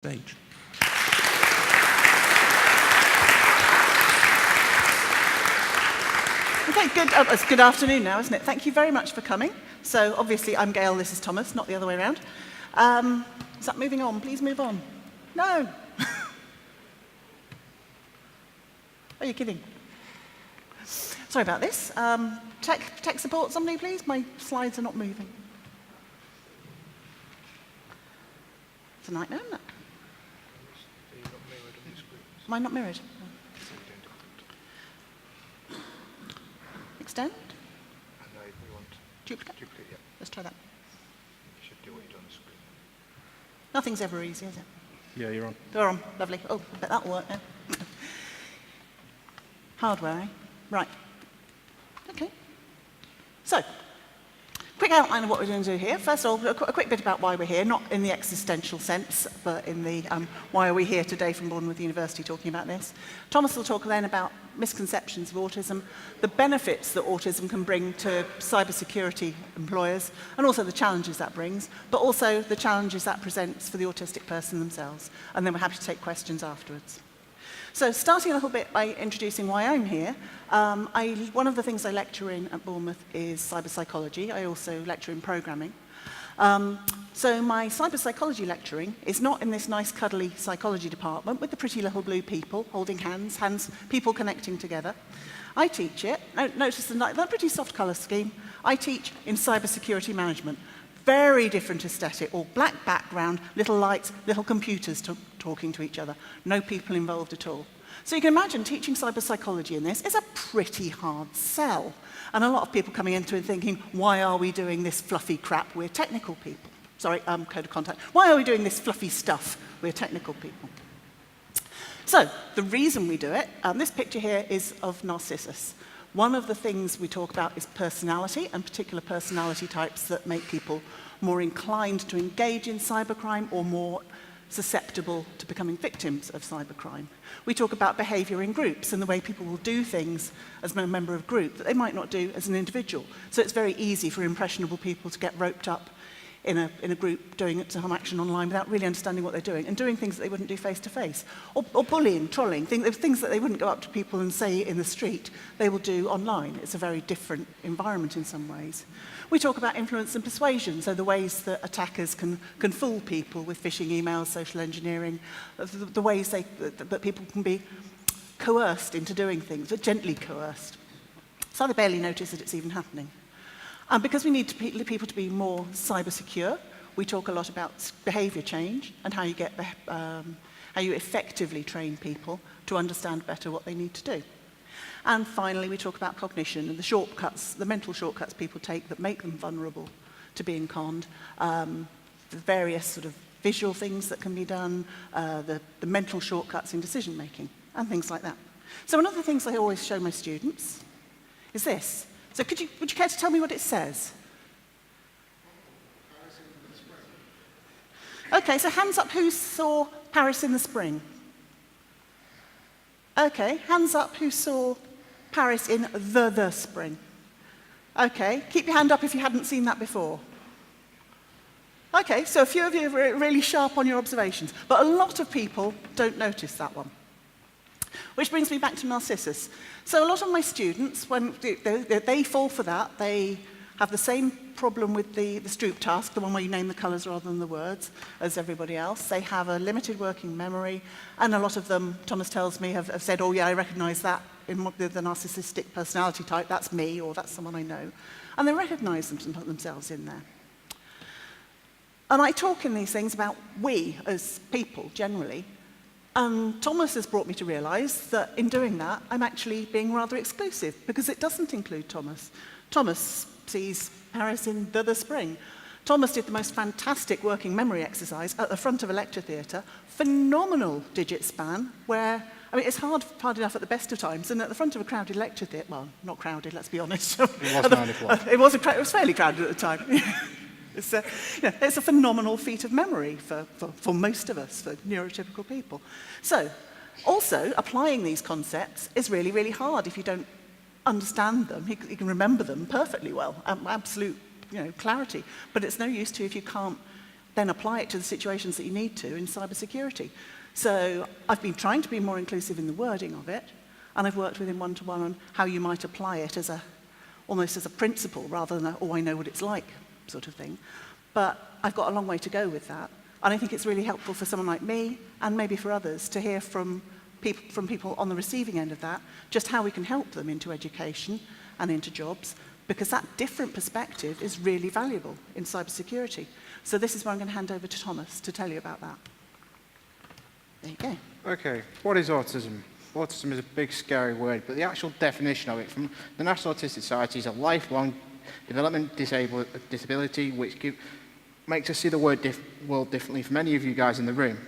Stage. Okay, it's good afternoon now, isn't it? Thank you very much for coming. So obviously I'm Gail, this is Thomas, not the other way around. Is that moving on? Please move on. No. Are you kidding? Sorry about this. Tech support, somebody please? My slides are not moving. It's a nightmare, isn't it? Am I not mirrored? Extend? No, we want Duplicate? duplicate, yeah. Let's try that. You should do what you do on the screen. Nothing's ever easy, is it? Yeah, you're on. You're on. Lovely. Oh, I bet that'll work now. Hardware, eh? Right. Okay. So, quick outline of what we're going to do here. First of all, a quick bit about why we're here, not in the existential sense, but in the why are we here today from Bournemouth University talking about this. Thomas will talk then about misconceptions of autism, the benefits that autism can bring to cybersecurity employers, and also the challenges that brings, but also the challenges that presents for the autistic person themselves. And then we're happy to take questions afterwards. So starting a little bit by introducing why I'm here, one of the things I lecture in at Bournemouth is cyberpsychology. I also lecture in programming. So my cyberpsychology lecturing is not in this nice cuddly psychology department with the pretty little blue people holding hands, people connecting together. I teach it, notice the pretty soft colour scheme, I teach in cybersecurity management. Very different aesthetic, all black background, little lights, little computers talking to each other. No people involved at all. So you can imagine teaching cyberpsychology in this is a pretty hard sell. And a lot of people coming into it thinking, why are we doing this fluffy crap? We're technical people. Sorry, code of contact. Why are we doing this fluffy stuff? We're technical people. So the reason we do it, this picture here is of Narcissus. One of the things we talk about is personality, and particular personality types that make people more inclined to engage in cybercrime or more susceptible to becoming victims of cybercrime. We talk about behaviour in groups and the way people will do things as a member of a group that they might not do as an individual. So it's very easy for impressionable people to get roped up in a group doing some action online without really understanding what they're doing and doing things that they wouldn't do face to face. Or bullying, trolling, things that they wouldn't go up to people and say in the street, they will do online. It's a very different environment in some ways. We talk about influence and persuasion, so the ways that attackers can fool people with phishing emails, social engineering, the ways that people can be coerced into doing things, but gently coerced. So they barely notice that it's even happening. And because we need people to be more cyber secure, we talk a lot about behaviour change and how you effectively train people to understand better what they need to do. And finally, we talk about cognition and the shortcuts, the mental shortcuts people take that make them vulnerable to being conned, the various sort of visual things that can be done, the mental shortcuts in decision making, and things like that. So one of the things I always show my students is this. So would you care to tell me what it says? Okay, so hands up who saw Paris in the spring. Okay, hands up who saw Paris in the spring. Okay, keep your hand up if you hadn't seen that before. Okay, so a few of you are really sharp on your observations, but a lot of people don't notice that one. Which brings me back to Narcissus. So a lot of my students, when they fall for that, they have the same problem with the Stroop task, the one where you name the colours rather than the words, as everybody else. They have a limited working memory, and a lot of them, Thomas tells me, have said, oh yeah, I recognise that in the narcissistic personality type, that's me, or that's someone I know. And they recognise themselves in there. And I talk in these things about we, as people, generally. And Thomas has brought me to realise that in doing that, I'm actually being rather exclusive, because it doesn't include Thomas. Thomas sees Paris in the spring. Thomas did the most fantastic working memory exercise at the front of a lecture theatre, phenomenal digit span, where, I mean, it's hard enough at the best of times, and at the front of a crowded lecture theatre, well, not crowded, let's be honest. It was 9 o'clock. It was fairly crowded at the time. It's a phenomenal feat of memory for most of us, for neurotypical people. So, also, applying these concepts is really, really hard if you don't understand them. You can remember them perfectly well, absolute clarity. But it's no use to you if you can't then apply it to the situations that you need to in cybersecurity. So I've been trying to be more inclusive in the wording of it, and I've worked with him one-to-one on how you might apply it as almost as a principle rather than oh, I know what it's like sort of thing. But I've got a long way to go with that. And I think it's really helpful for someone like me, and maybe for others, to hear from people on the receiving end of that, just how we can help them into education and into jobs, because that different perspective is really valuable in cybersecurity. So this is where I'm going to hand over to Thomas to tell you about that. There you go. Okay, what is autism? Autism is a big, scary word, but the actual definition of it from the National Autistic Society is a lifelong development disability which makes us see the world differently from many of you guys in the room.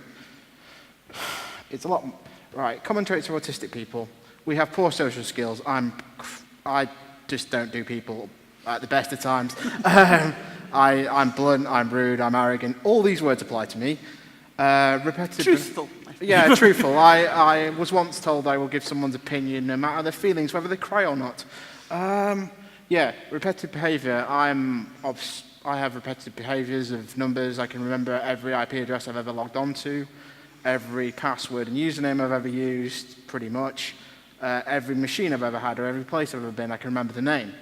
It's a lot. Right, common traits of autistic people. We have poor social skills. I just don't do people at the best of times. I'm blunt, I'm rude, I'm arrogant. All these words apply to me. Repetitive. Truthful. Yeah, truthful. I was once told I will give someone's opinion no matter their feelings, whether they cry or not. Yeah, repetitive behaviour. I have repetitive behaviours of numbers. I can remember every IP address I've ever logged onto, every password and username I've ever used, pretty much. Every machine I've ever had or every place I've ever been, I can remember the name.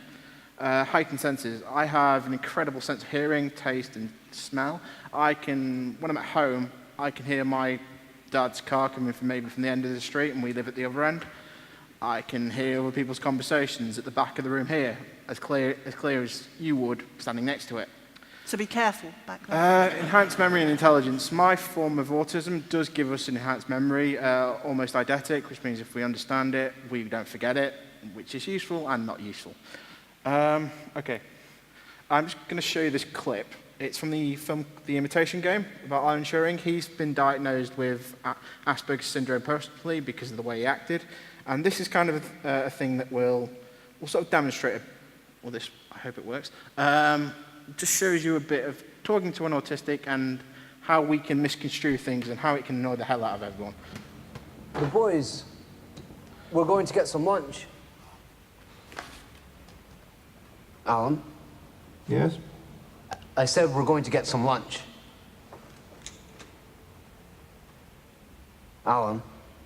Heightened senses. I have an incredible sense of hearing, taste, and smell. When I'm at home, I can hear my dad's car coming from maybe from the end of the street, and we live at the other end. I can hear other people's conversations at the back of the room here, as clear as you would standing next to it. So be careful back there. Enhanced memory and intelligence. My form of autism does give us enhanced memory, almost eidetic, which means if we understand it, we don't forget it, which is useful and not useful. Okay, I'm just going to show you this clip. It's from the film The Imitation Game about Alan Turing. He's been diagnosed with Asperger's syndrome personally because of the way he acted. And this is kind of a thing that will sort of demonstrate, well, this, I hope it works, just shows you a bit of talking to an autistic and how we can misconstrue things and how it can annoy the hell out of everyone. The boys, we're going to get some lunch. Alan? Yes? I said we're going to get some lunch. Alan,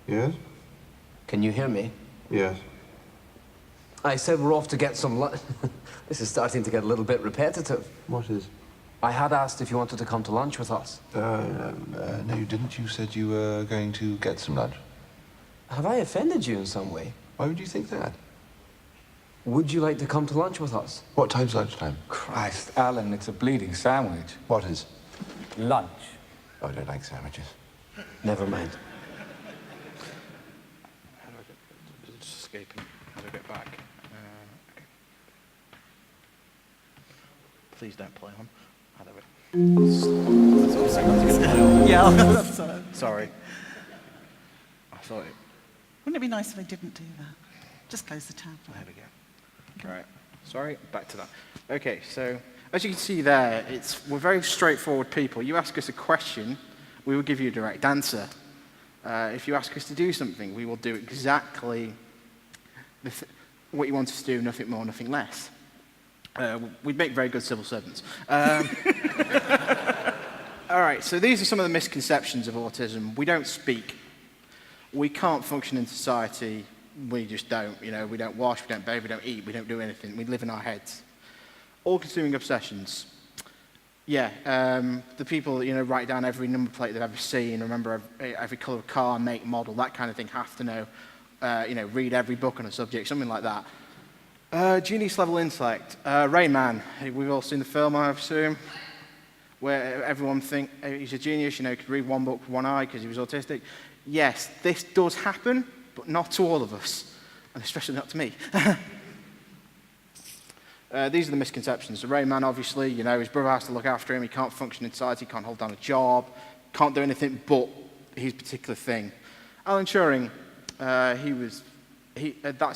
Yes? can you hear me? Yes. I said we're off to get some lunch. This is starting to get a little bit repetitive. What is? I had asked if you wanted to come to lunch with us. No, you didn't. You said you were going to get some lunch. Have I offended you in some way? Why would you think that? Would you like to come to lunch with us? What time's lunchtime? Christ, Alan, it's a bleeding sandwich. What is? Lunch. Oh, I don't like sandwiches. Never mind. How do I get, just escaping, how do I get back? Okay. Please don't play on. How do I? Yeah, that's all right. Sorry. I thought it. Wouldn't it be nice if I didn't do that? Just close the tab. There we go. Right. Sorry, back to that. Okay, so as you can see there, we're very straightforward people. You ask us a question, we will give you a direct answer. If you ask us to do something, we will do exactly what you want us to do, nothing more, nothing less. We'd make very good civil servants. All right, so these are some of the misconceptions of autism. We don't speak. We can't function in society. We just don't. You know, we don't wash, we don't bathe, we don't eat, we don't do anything. We live in our heads. All-consuming obsessions. Yeah, the people that, write down every number plate they've ever seen, remember every colour of car, make, model, that kind of thing, have to know, read every book on a subject, something like that. Genius-level intellect. Rain Man. We've all seen the film, I assume, where everyone thinks he's a genius, could read one book with one eye because he was autistic. Yes, this does happen, but not to all of us, and especially not to me. These are the misconceptions. The Rain Man, obviously, his brother has to look after him, he can't function in society, he can't hold down a job, can't do anything but his particular thing. Alan Turing, that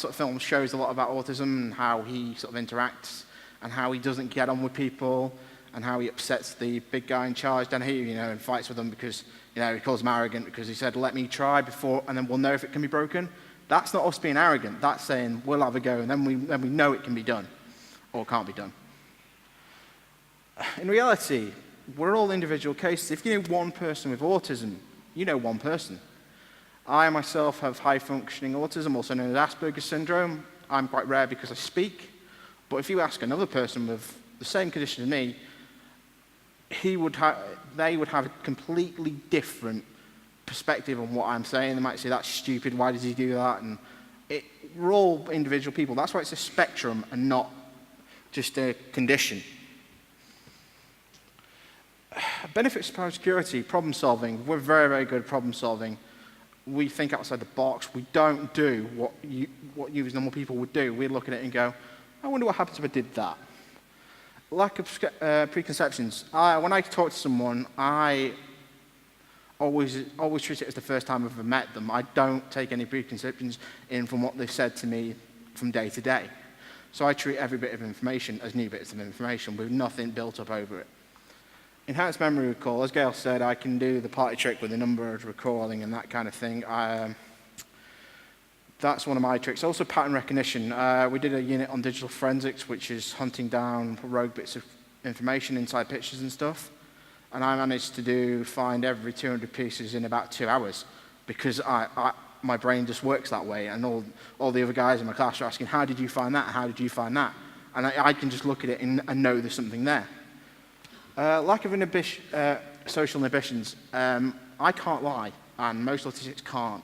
sort of film shows a lot about autism and how he sort of interacts and how he doesn't get on with people and how he upsets the big guy in charge down here, and fights with them because, he calls him arrogant because he said, let me try before, and then we'll know if it can be broken. That's not us being arrogant. That's saying, we'll have a go, and then we know it can be done or can't be done. In reality, we're all individual cases. If you know one person with autism, you know one person. I myself have high-functioning autism, also known as Asperger's syndrome. I'm quite rare because I speak. But if you ask another person with the same condition as me, they would have a completely different perspective on what I'm saying. They might say, that's stupid, why does he do that? And we're all individual people. That's why it's a spectrum and not just a condition. Benefits of cybersecurity, problem solving. We're very, very good at problem solving. We think outside the box. We don't do what you as normal people would do. We look at it and go, I wonder what happens if I did that. Lack of preconceptions. When I talk to someone, I always treat it as the first time I've ever met them. I don't take any preconceptions in from what they've said to me from day to day. So I treat every bit of information as new bits of information with nothing built up over it. Enhanced memory recall. As Gail said, I can do the party trick with the numbers recalling and that kind of thing. That's one of my tricks. Also pattern recognition. We did a unit on digital forensics, which is hunting down rogue bits of information inside pictures and stuff. And I managed to find every 200 pieces in about 2 hours because my brain just works that way. And all the other guys in my class are asking, how did you find that? How did you find that? And I can just look at it and know there's something there. Lack of social inhibitions. I can't lie, and most autistics can't.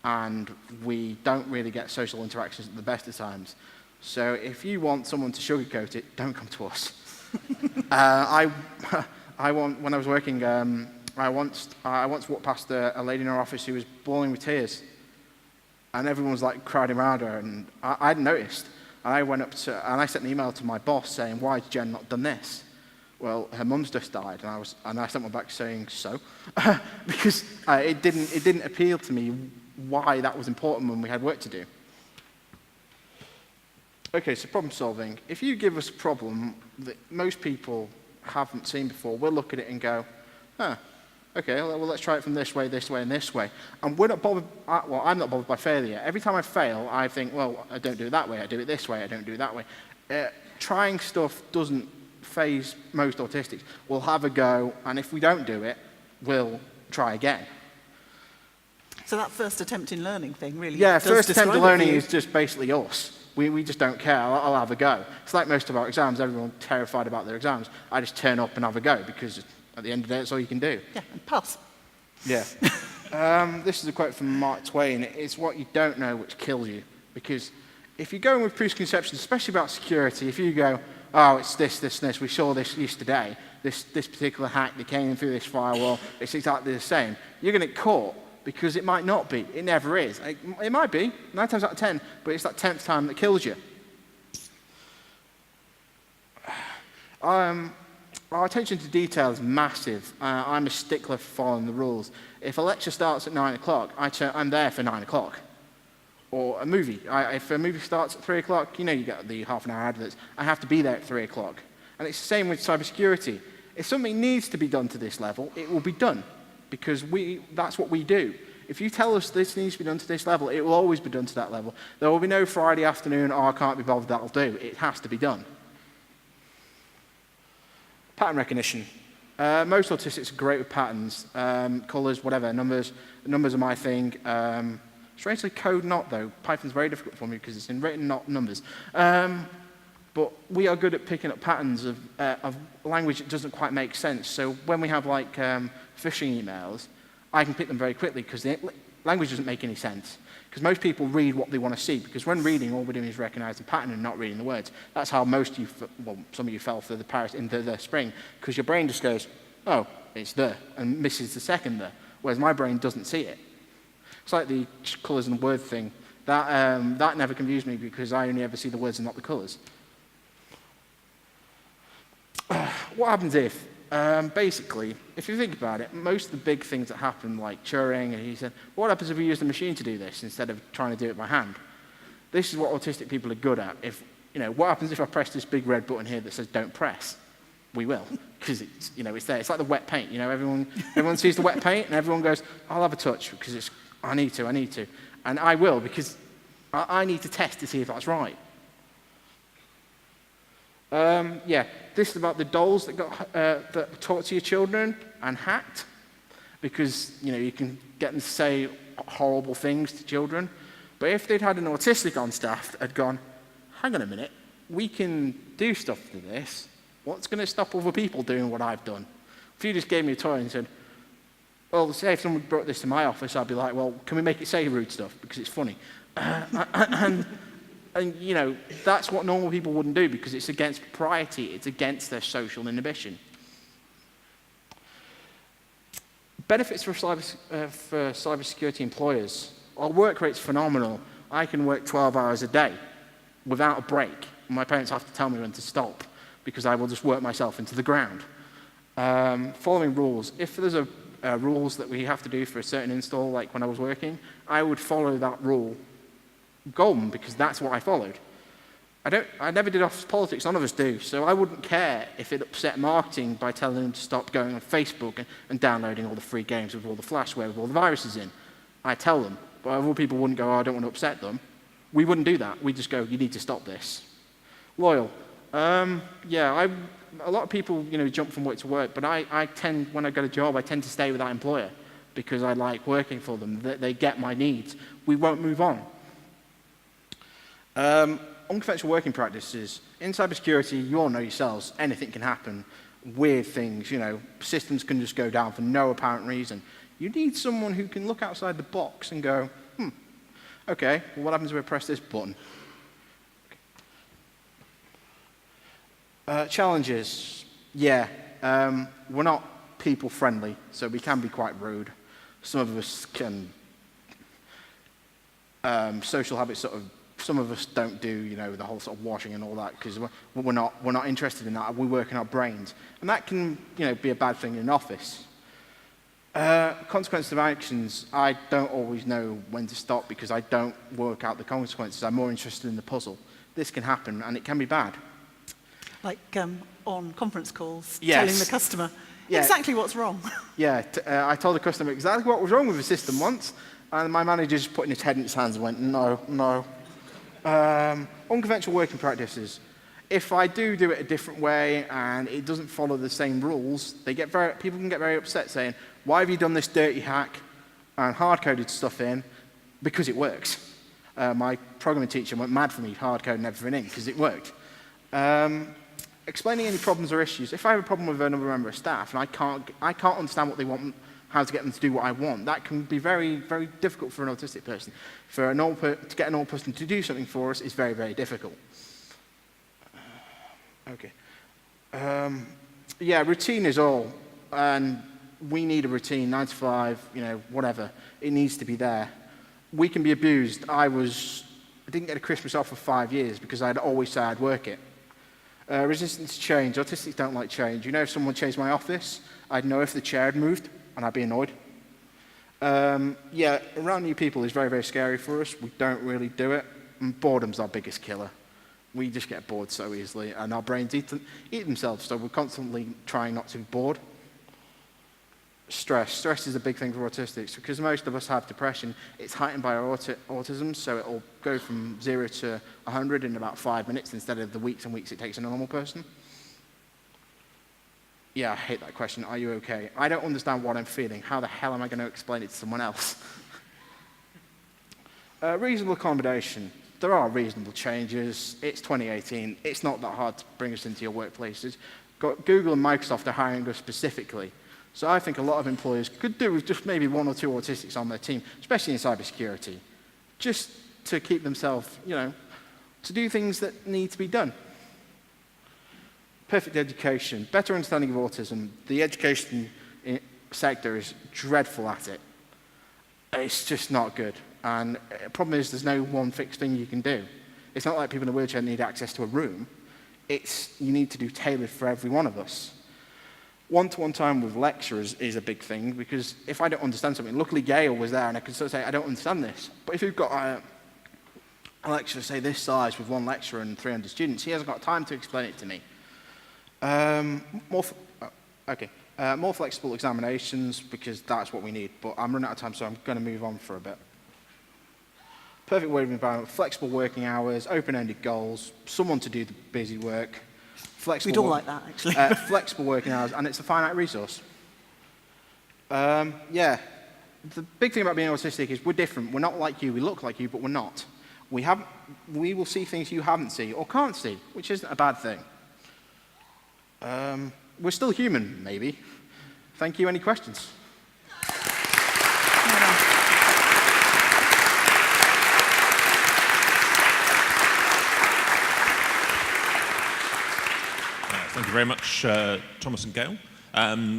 And we don't really get social interactions at the best of times. So if you want someone to sugarcoat it, don't come to us. When I was working, I once walked past a lady in her office who was bawling with tears. And everyone was like crowding around her, and I hadn't noticed. And I went up and I sent an email to my boss saying, why has Jen not done this? Well, her mum's just died, and I sent one back saying, so? Because it didn't appeal to me why that was important when we had work to do. Okay, so problem solving. If you give us a problem that most people haven't seen before, we'll look at it and go, okay, well, let's try it from this way, and this way. And we're not bothered, well, I'm not bothered by failure. Every time I fail, I think, well, I don't do it that way, I do it this way, I don't do it that way. Trying stuff doesn't phase most autistics. We'll have a go, and if we don't do it, we'll try again. So that first attempt in learning thing really Yeah, does first attempt describe in it learning for you. is just basically us. We just don't care. I'll have a go. It's like most of our exams. Everyone's terrified about their exams. I just turn up and have a go because at the end of the day, that's all you can do. Yeah, and pass. Yeah. This is a quote from Mark Twain. It's what you don't know which kills you. Because if you go in with preconceptions, especially about security, if you go, oh, it's this, we saw this yesterday, this particular hack that came in through this firewall, it's exactly the same, you're going to get caught because it might not be. It never is. It might be, 9 times out of 10, but it's that 10th time that kills you. Our attention to detail is massive. I'm a stickler for following the rules. If a lecture starts at 9 o'clock, I'm there for 9 o'clock. Or a movie. If a movie starts at 3 o'clock, you know you get the half-an-hour adverts. I have to be there at 3 o'clock. And it's the same with cybersecurity. If something needs to be done to this level, it will be done. Because that's what we do. If you tell us this needs to be done to this level, it will always be done to that level. There will be no Friday afternoon, oh, I can't be bothered, that'll do. It has to be done. Pattern recognition. Most autistics are great with patterns, colours, whatever, numbers. Numbers are my thing. Strangely, code not, though. Python's very difficult for me because it's in written, not numbers. But we are good at picking up patterns of language that doesn't quite make sense. So when we have, like, phishing emails, I can pick them very quickly because the language doesn't make any sense. Because most people read what they want to see. Because when reading, all we're doing is recognize the pattern and not reading the words. That's how most of you, well, some of you fell for the Paris into the spring. Because your brain just goes, oh, it's the, and misses the second the. Whereas my brain doesn't see it. It's like the colours and word thing. That never confused me because I only ever see the words and not the colours. What happens if? Basically, if you think about it, most of the big things that happen, like Turing, and he said, what happens if we use the machine to do this instead of trying to do it by hand? This is what autistic people are good at. What happens if I press this big red button here that says don't press? We will, because it's there. It's like the wet paint. Everyone sees the wet paint and everyone goes, I'll have a touch because I need to. And I will because I need to test to see if that's right. Yeah, this is about the dolls that that talk to your children and hacked, because you can get them to say horrible things to children. But if they'd had an autistic on staff that had gone, hang on a minute, we can do stuff to this. What's going to stop other people doing what I've done? If you just gave me a toy and said, well, say if someone brought this to my office, I'd be like, well, can we make it say rude stuff because it's funny? And that's what normal people wouldn't do because it's against propriety. It's against their social inhibition. Benefits for cybersecurity employers. Our work rate's phenomenal. I can work 12 hours a day without a break. My parents have to tell me when to stop because I will just work myself into the ground. Following rules. If there's rules that we have to do for a certain install, like when I was working, I would follow that rule golden because that's what I followed. I never did office politics, none of us do, so I wouldn't care if it upset marketing by telling them to stop going on Facebook and downloading all the free games with all the flashware with all the viruses in. I tell them, but other people wouldn't go, oh, I don't want to upset them. We wouldn't do that. We'd just go, you need to stop this. Loyal. Yeah, a lot of people, jump from work to work, but I tend, when I get a job, I tend to stay with that employer because I like working for them. They get my needs. We won't move on. Unconventional working practices. In cybersecurity, you all know yourselves, anything can happen. Weird things, systems can just go down for no apparent reason. You need someone who can look outside the box and go, okay, well, what happens if I press this button? Challenges. Yeah, we're not people-friendly, so we can be quite rude. Some of us can, social habits some of us don't do, the whole sort of washing and all that because we're not interested in that. We work in our brains, and that can, be a bad thing in an office. Consequences of actions. I don't always know when to stop because I don't work out the consequences. I'm more interested in the puzzle. This can happen, and it can be bad. Like on conference calls, Yes. telling the customer exactly what's wrong. Yeah, I told the customer exactly what was wrong with the system once, and my manager just put his head in his hands and went, no. Unconventional working practices. If I do it a different way and it doesn't follow the same rules, people can get very upset saying, why have you done this dirty hack and hard-coded stuff in? Because it works. My programming teacher went mad for me hard-coding everything in because it worked. Explaining any problems or issues. If I have a problem with another member of staff and I can't understand what they want, how to get them to do what I want, that can be very, very difficult for an autistic person. To get an normal person to do something for us is very, very difficult. Okay. Yeah, routine is all. And we need a routine, 9 to 5, whatever. It needs to be there. We can be abused. I didn't get a Christmas off for 5 years because I'd always say I'd work it. Resistance to change. Autistics don't like change. If someone changed my office, I'd know if the chair had moved, and I'd be annoyed. Yeah, around new people is very, very scary for us. We don't really do it. And boredom's our biggest killer. We just get bored so easily, and our brains eat themselves, so we're constantly trying not to be bored. Stress. Stress is a big thing for autistics because most of us have depression. It's heightened by our autism, so it'll go from 0 to 100 in about 5 minutes instead of the weeks and weeks it takes a normal person. Yeah, I hate that question. Are you okay? I don't understand what I'm feeling. How the hell am I going to explain it to someone else? Reasonable accommodation. There are reasonable changes. It's 2018. It's not that hard to bring us into your workplaces. Google and Microsoft are hiring us specifically. So I think a lot of employers could do with just maybe 1 or 2 autistics on their team, especially in cybersecurity, just to keep themselves, to do things that need to be done. Perfect education, better understanding of autism. The education sector is dreadful at it. It's just not good. And the problem is there's no one fixed thing you can do. It's not like people in a wheelchair need access to a room. You need to do tailored for every one of us. One-to-one time with lecturers is a big thing because if I don't understand something, luckily Gail was there and I could sort of say, I don't understand this. But if you've got a lecturer, say this size with 1 lecturer and 300 students, he hasn't got time to explain it to me. More flexible examinations because that's what we need. But I'm running out of time, so I'm going to move on for a bit. Perfect working environment, flexible working hours, open-ended goals, someone to do the busy work. We'd all like that, actually. Flexible working hours, and it's a finite resource. Yeah, the big thing about being autistic is we're different. We're not like you. We look like you, but we're not. We will see things you haven't seen or can't see, which isn't a bad thing. We're still human, maybe. Thank you. Any questions? Thank you very much, Thomas and Gail.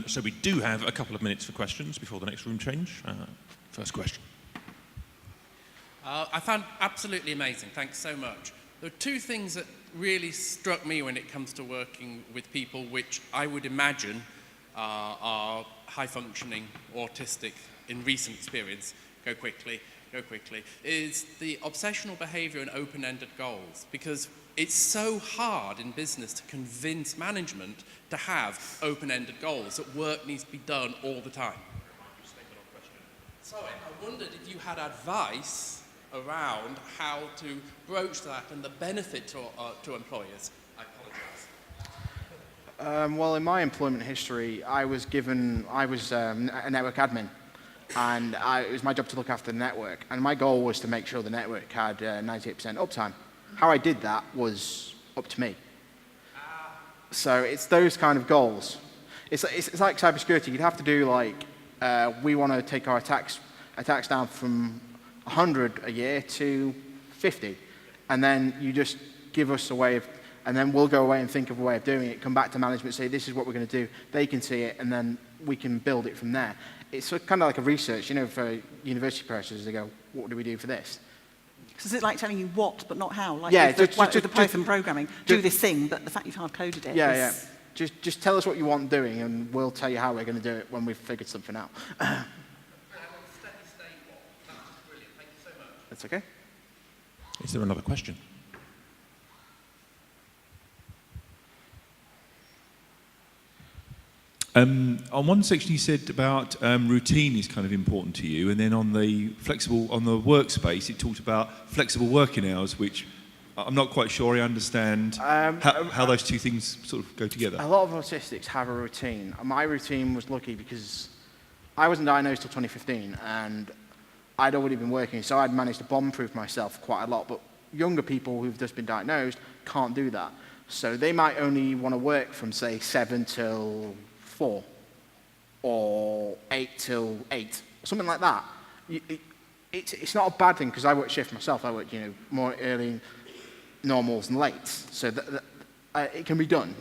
So we do have a couple of minutes for questions before the next room change. First question. I found absolutely amazing. Thanks so much. There are two things that really struck me when it comes to working with people which I would imagine are high-functioning, autistic in recent experience. Go quickly, is the obsessional behavior and open-ended goals. Because it's so hard in business to convince management to have open-ended goals, that work needs to be done all the time. Sorry, I wondered if you had advice around how to broach that and the benefit to employers. I apologise. Well, in my employment history, I was a network admin, and it was my job to look after the network. And my goal was to make sure the network had 98% uptime. How I did that was up to me. So it's those kind of goals. It's like cybersecurity. You'd have to do like, we want to take our attacks down from 100 a year to 50. And then you just give us a way of, and then we'll go away and think of a way of doing it, come back to management, say this is what we're going to do. They can see it, and then we can build it from there. It's kind of like a research, for university professors, they go, what do we do for this? So is it like telling you what, but not how? Like Yeah, with the Python programming, do this thing, but the fact you've hard-coded it is... Just tell us what you want doing, and we'll tell you how we're going to do it when we've figured something out. That's okay. Is there another question? On one section you said about routine is kind of important to you, and then on the workspace it talked about flexible working hours, which I'm not quite sure I understand how those two things sort of go together. A lot of autistics have a routine. My routine was lucky because I wasn't diagnosed till 2015, and I'd already been working, so I'd managed to bomb-proof myself quite a lot. But younger people who've just been diagnosed can't do that. So they might only want to work from, say, 7 till 4 or 8 till 8, something like that. It's not a bad thing because I work shift myself. I work, more early normals and late, so it can be done.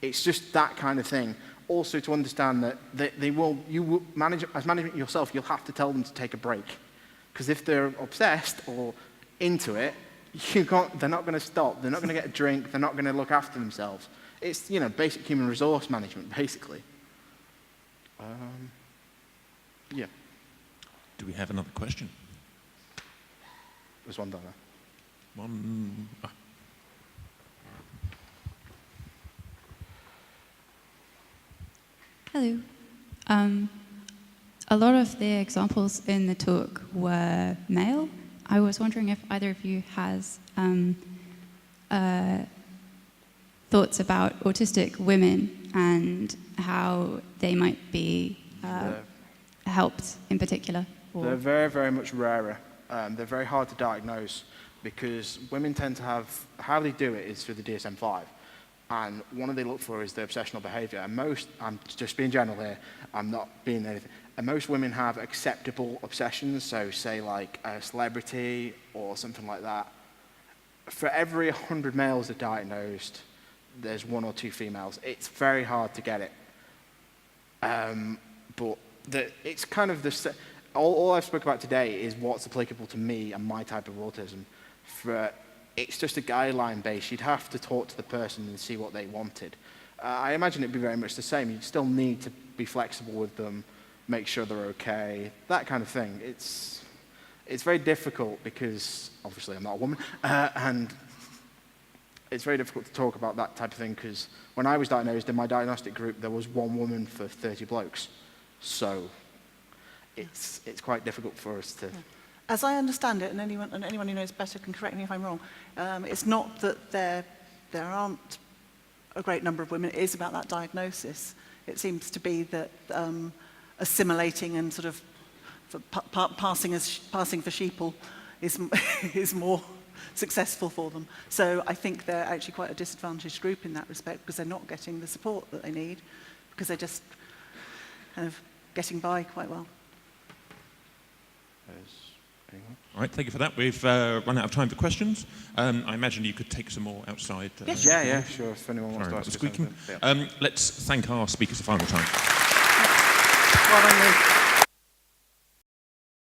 It's just that kind of thing. Also, to understand that you will manage as management yourself, you'll have to tell them to take a break, because if they're obsessed or into it, they're not going to stop. They're not going to get a drink. They're not going to look after themselves. It's basic human resource management, basically. Yeah. Do we have another question? There's one down there. One. Hello. A lot of the examples in the talk were male. I was wondering if either of you has thoughts about autistic women and how they might be helped in particular. They're very, very much rarer. They're very hard to diagnose because women tend to have, how they do it is through the DSM-5. And one of they look for is the obsessional behavior. And most, I'm just being general here, I'm not being anything. And most women have acceptable obsessions, so say like a celebrity or something like that. For every 100 males that are diagnosed, there's 1 or 2 females. It's very hard to get it. But it's kind of the, all I've spoken about today is what's applicable to me and my type of autism. It's just a guideline base. You'd have to talk to the person and see what they wanted. I imagine it'd be very much the same. You'd still need to be flexible with them, make sure they're okay, that kind of thing. It's very difficult because, obviously, I'm not a woman, and it's very difficult to talk about that type of thing because when I was diagnosed, in my diagnostic group, there was 1 woman for 30 blokes. So it's quite difficult for us to... As I understand it, and anyone who knows better can correct me if I'm wrong, it's not that there aren't a great number of women is about that diagnosis. It seems to be that assimilating and sort of passing for sheeple is more successful for them. So I think they're actually quite a disadvantaged group in that respect because they're not getting the support that they need because they're just kind of getting by quite well. All right, thank you for that. We've run out of time for questions. I imagine you could take some more outside. Yes. Yeah, sure. If anyone wants Sorry to about ask the us squeaking. something. Yeah. Let's thank our speakers a final time. Well done, you.